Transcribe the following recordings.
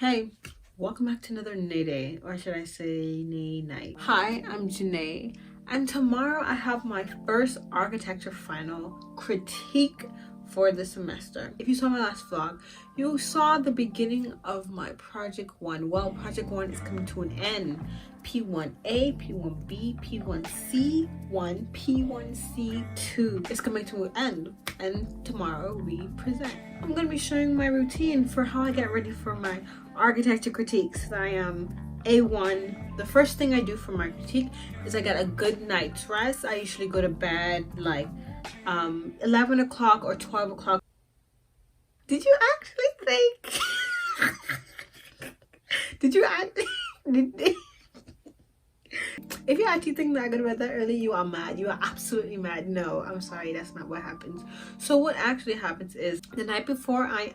Hey, welcome back to another NAEDAY, or should I say NAE night. Hi, I'm Janae, and tomorrow I have my first architecture final critique for the semester. If you saw my last vlog, you saw the beginning of my project 1. Well, project 1 is coming to an end. P1A, P1B, P1C1, P1C2 is coming to an end, and tomorrow we present. I'm going to be showing my routine for how I get ready for my architecture critiques. I am A1. The first thing I do for my critique is I get a good night's rest. I usually go to bed like 11 o'clock or 12 o'clock. Did you actually think? Did you actually? If you actually think that I go to bed that early, you are mad. You are absolutely mad. No, I'm sorry, that's not what happens. So what actually happens is the night before I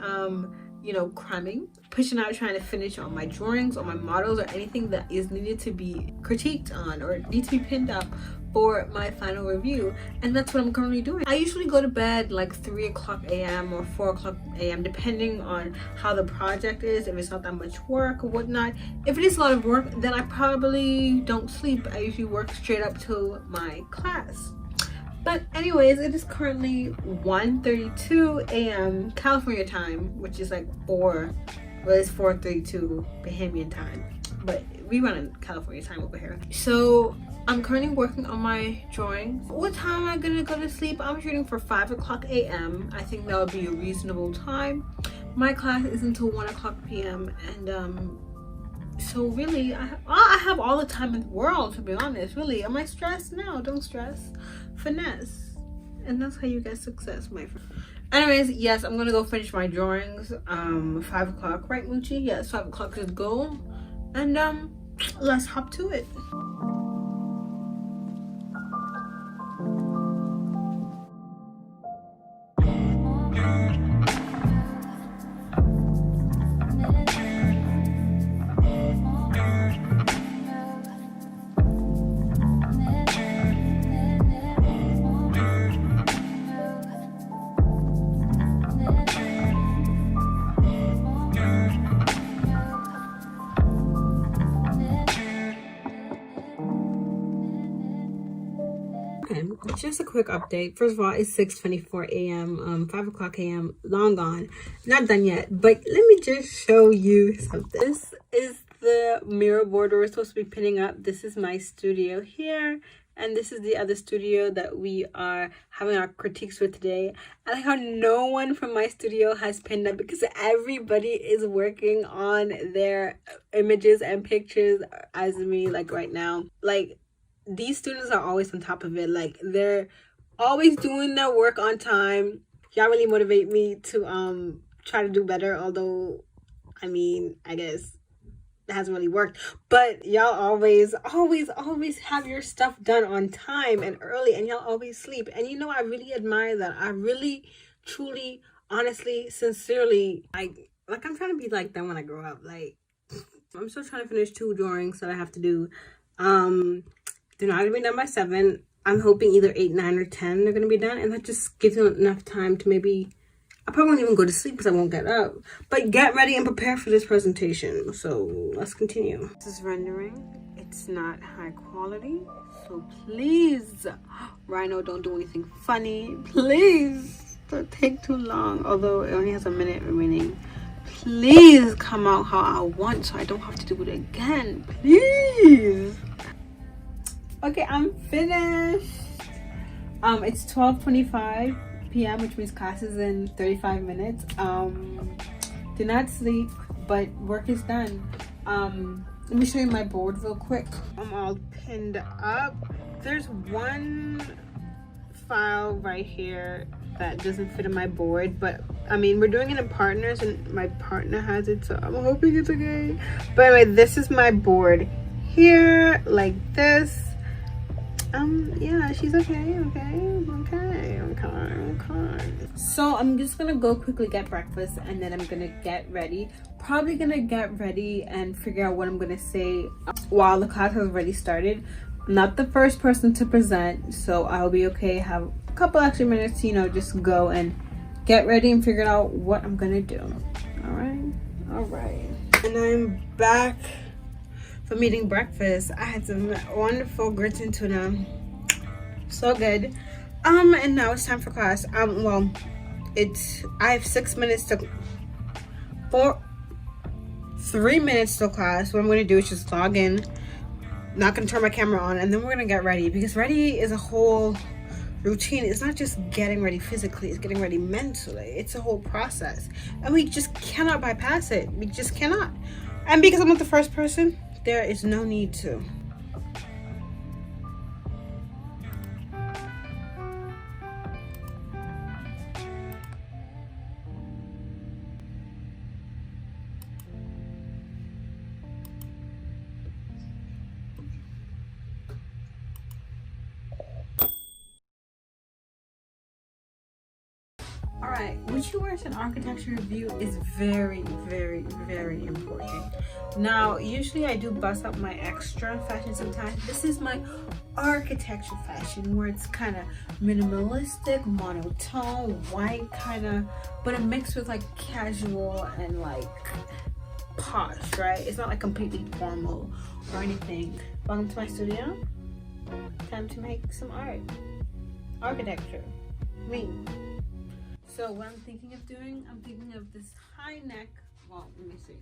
cramming, pushing out, trying to finish on my drawings or my models or anything that is needed to be critiqued on or need to be pinned up for my final review, and that's what I'm currently doing. I usually go to bed like 3 o'clock a.m. or 4 o'clock a.m. depending on how the project is, if it's not that much work or whatnot. If it is a lot of work, then I probably don't sleep. I usually work straight up to my class. But anyways, it is currently 1:32 a.m. California time, which is like it's 4:32 Bahamian time, but we run in California time over here. So I'm currently working on my drawings. What time am I gonna go to sleep? I'm shooting for 5 o'clock a.m. I think that would be a reasonable time. My class is until 1 o'clock p.m. and so really I have all the time in the world, to be honest. Really, am I stressed? No, don't stress. Finesse, and that's how you get success, my friend. Anyways, yes, I'm gonna go finish my drawings. 5 o'clock, right, Moochie? Yes, 5 o'clock is goal, and let's hop to it. Just a quick update. First of all, it's 6:24 a.m. 5 o'clock a.m. long gone, not done yet. But let me just show you something. This is the mirror board we're supposed to be pinning up. This is my studio here, and this is the other studio that we are having our critiques with today. I like how no one from my studio has pinned up because everybody is working on their images and pictures as me, like right now. Like, these students are always on top of it. Like, they're always doing their work on time. Y'all really motivate me to try to do better, although I mean, I guess it hasn't really worked. But y'all always have your stuff done on time and early, and y'all always sleep. And you know, I really admire that. I really, truly, honestly, sincerely, like I'm trying to be like them when I grow up. Like, I'm still trying to finish 2 drawings that I have to do. They're not gonna be done by 7. I'm hoping either 8, 9, or 10 they're gonna be done, and that just gives them enough time to maybe, I probably won't even go to sleep because I won't get up, but get ready and prepare for this presentation. So let's continue. This is rendering. It's not high quality, so please, Rhino, don't do anything funny. Please don't take too long, although it only has a minute remaining. Please come out how I want so I don't have to do it again. Please. Okay, I'm finished. It's 12:25 p.m., which means class is in 35 minutes. Did not sleep, but work is done. Let me show you my board real quick. I'm all pinned up. There's one file right here that doesn't fit in my board, but I mean, we're doing it in partners and my partner has it, so I'm hoping it's okay. But anyway, this is my board here, like this. Yeah, she's okay. So I'm just gonna go quickly get breakfast, and then I'm gonna get ready. Probably gonna get ready and figure out what I'm gonna say while the class has already started. I'm not the first person to present, so I'll be okay. Have a couple extra minutes to, just go and get ready and figure out what I'm gonna do. All right. And I'm back from eating breakfast. I had some wonderful grits and tuna. So good. And now it's time for class. Well, I have 6 minutes to 3 minutes till class. What I'm gonna do is just log in, not gonna turn my camera on, and then we're gonna get ready, because ready is a whole routine. It's not just getting ready physically, it's getting ready mentally. It's a whole process, and we just cannot bypass it. We just cannot. And because I'm not the first person, there is no need to. Alright, what you wear to an architecture review is very, very, very important. Now, usually I do bust up my extra fashion sometimes. This is my architecture fashion, where it's kind of minimalistic, monotone, white kind of, but a mix with like casual and like posh, right? It's not like completely formal or anything. Welcome to my studio. Time to make some art. Architecture. Me. So what I'm thinking of doing, I'm thinking of this high neck, well, let me see.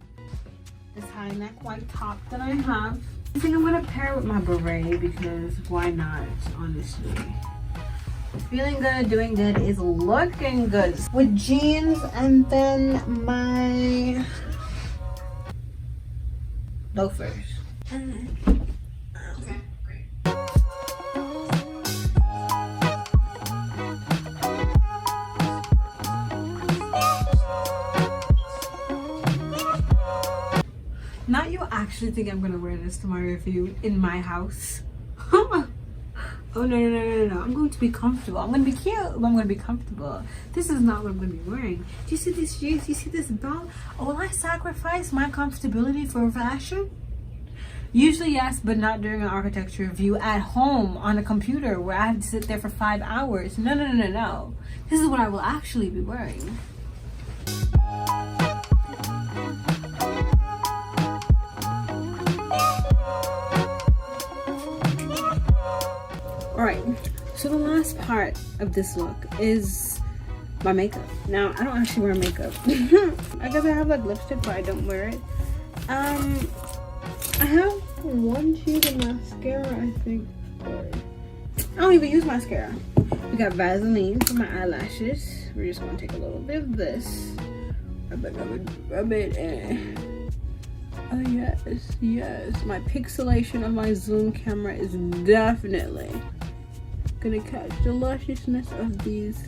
This high neck white top that I have. I think I'm gonna pair it with my beret, because why not, honestly. Feeling good, doing good is looking good. With jeans and then my loafers. Not you actually think I'm gonna wear this to my review in my house. Oh no. I'm going to be comfortable. I'm gonna be cute, but I'm gonna be comfortable. This is not what I'm gonna be wearing. Do you see these shoes? Do you see this belt? Oh, will I sacrifice my comfortability for fashion? Usually yes, but not during an architecture review at home on a computer where I have to sit there for 5 hours. No. This is what I will actually be wearing. Alright, so the last part of this look is my makeup. Now, I don't actually wear makeup. I guess I have like lipstick, but I don't wear it. I have one shade of mascara, I think. I don't even use mascara. We got Vaseline for my eyelashes. We're just gonna take a little bit of this. Rub it in. Oh yes. My pixelation of my zoom camera is definitely gonna catch the lusciousness of these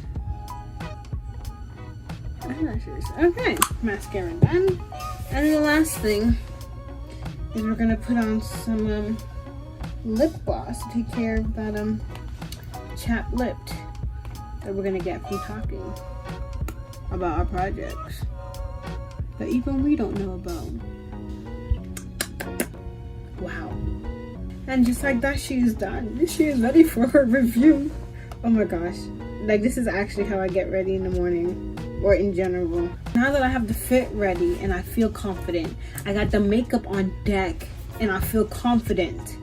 eyelashes. Okay, mascara done. And the last thing is we're gonna put on some lip gloss to take care of that chapped lip that we're gonna get from talking about our projects that even we don't know about. Wow. And just like that, she is done. She is ready for her review. Oh my gosh. Like, this is actually how I get ready in the morning, or in general. Now that I have the fit ready and I feel confident, I got the makeup on deck and I feel confident.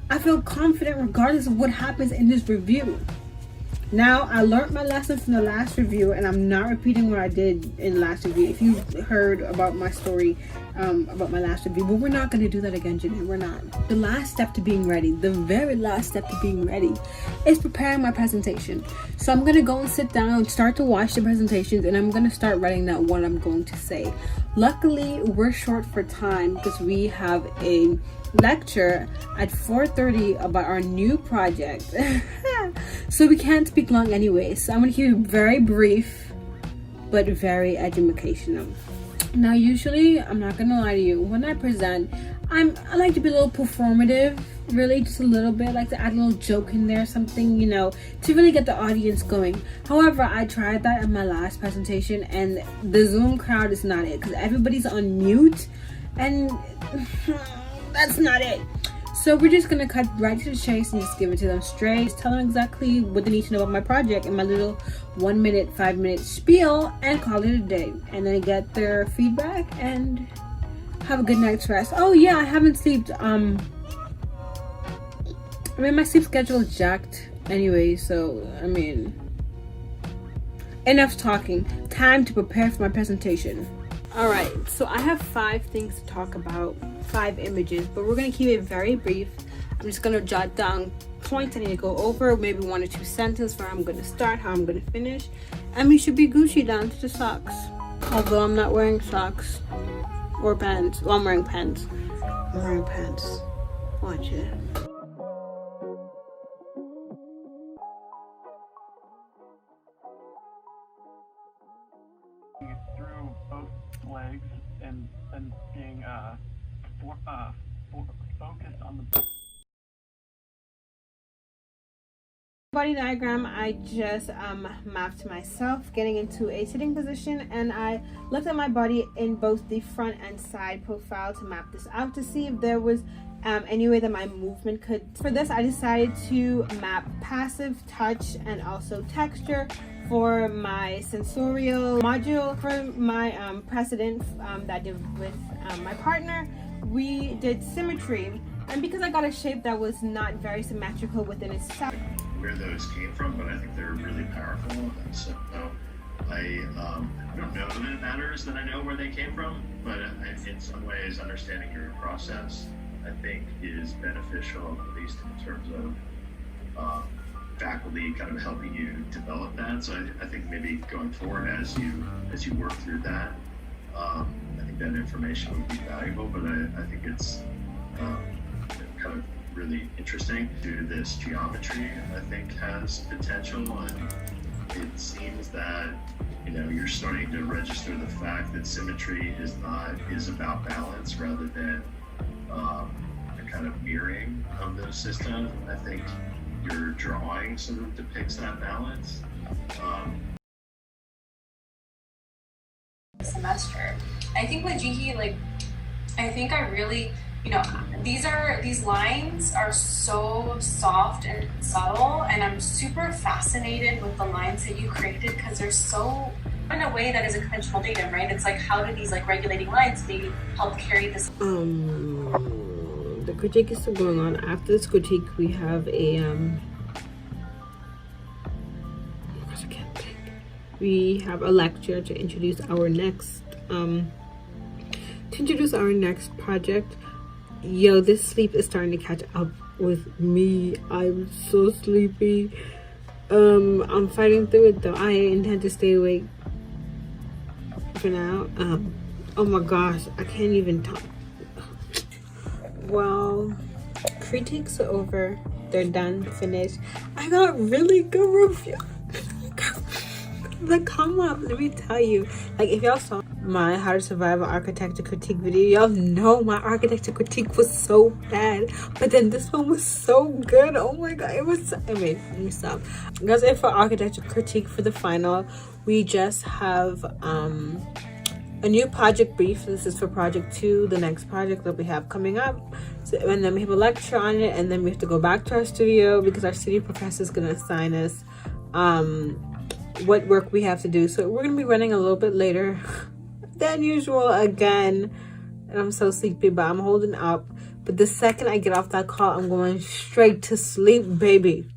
I feel confident regardless of what happens in this review. Now, I learned my lesson from the last review, and I'm not repeating what I did in the last review. If you heard about my story, about my last review, but we're not going to do that again, Jenny. We're not. The last step to being ready, the very last step to being ready, is preparing my presentation. So I'm going to go and sit down and start to watch the presentations, and I'm going to start writing down what I'm going to say. Luckily, we're short for time because we have a lecture at 4:30 about our new project. So we can't speak long anyway, so I'm gonna keep it very brief but very educational. Now, usually, I'm not gonna lie to you, when I present, I like to be a little performative, really, just a little bit. I like to add a little joke in there, something, you know, to really get the audience going. However, I tried that in my last presentation, and the Zoom crowd is not it, because everybody's on mute, and that's not it. So we're just gonna cut right to the chase and just give it to them straight. Just tell them exactly what they need to know about my project in my little 1 minute, 5 minute spiel, and call it a day. And then get their feedback and have a good night's rest. Oh yeah, I haven't slept. I mean, my sleep schedule is jacked anyway, so I mean, enough talking. Time to prepare for my presentation. All right, so I have 5 things to talk about, 5 images, but we're gonna keep it very brief. I'm just gonna jot down points I need to go over, maybe 1 or 2 sentences where I'm gonna start, how I'm gonna finish, and we should be Gucci down to the socks. Although I'm not wearing socks or pants. Well, I'm wearing pants. I'm wearing pants. Watch it. Through both legs and being focused on the Body diagram. I just mapped myself getting into a sitting position, and I looked at my body in both the front and side profile to map this out to see if there was any way that my movement could. For this, I decided to map passive, touch, and also texture for my sensorial module. For my precedent that I did with my partner, we did symmetry, and because I got a shape that was not very symmetrical within itself. Where those came from, but I think they're really powerful. And so I don't know that it matters that I know where they came from, but in some ways, understanding your process, I think, is beneficial, at least in terms of faculty kind of helping you develop that. So I think maybe going forward as you work through that, I think that information would be valuable. But I think it's kind of really interesting. This geometry, I think, has potential, and it seems that you're starting to register the fact that symmetry is about balance rather than a kind of mirroring of those systems. I think your drawing sort of depicts that balance. Semester. I think with Jihi, I think I really, these lines are so soft and subtle, and I'm super fascinated with the lines that you created because they're so, in a way that is a conventional datum, right? It's like, how do these regulating lines maybe help carry this? The critique is still going on. After this critique, we have we have a lecture to introduce our next project. Yo, this sleep is starting to catch up with me. I'm so sleepy. I'm fighting through it though. I intend to stay awake for now. Oh my gosh, I can't even talk. Well, critiques are over. They're done, finished. I got really good reviews. Come up, let me tell you. If y'all saw my How to Survive an Architecture Critique video, y'all know my architecture critique was so bad, but then this one was so good. Oh my god, it was. Wait, let me stop. That's it for architecture critique. For the final, we just have a new project brief. This is for project 2, the next project that we have coming up. So, and then we have a lecture on it, and then we have to go back to our studio because our studio professor is going to assign us what work we have to do. So we're going to be running a little bit later than usual again, and I'm so sleepy, but I'm holding up. But the second I get off that call, I'm going straight to sleep, baby.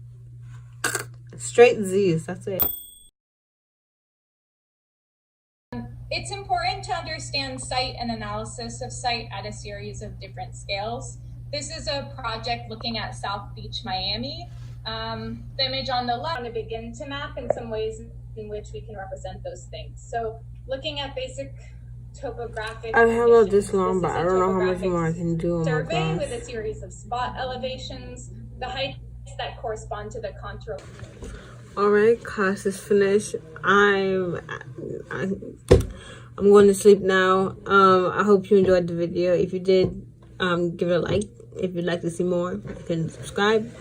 Straight Z's, that's it. It's important to understand site and analysis of site at a series of different scales. This is a project looking at South Beach, Miami. The image on the left, I want to begin to map in some ways in which we can represent those things. So looking at basic topographic I've held this long, but I don't know how much more I can do. Survey with a series of spot elevations, the heights that correspond to the contour. All right, class is finished. I'm going to sleep now. I hope you enjoyed the video. If you did, give it a like. If you'd like to see more, you can subscribe.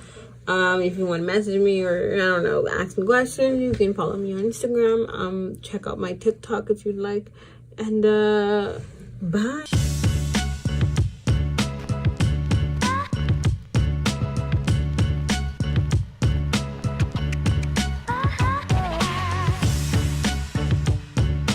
If you want to message me or, I don't know, ask me questions, you can follow me on Instagram. Check out my TikTok if you'd like. And bye.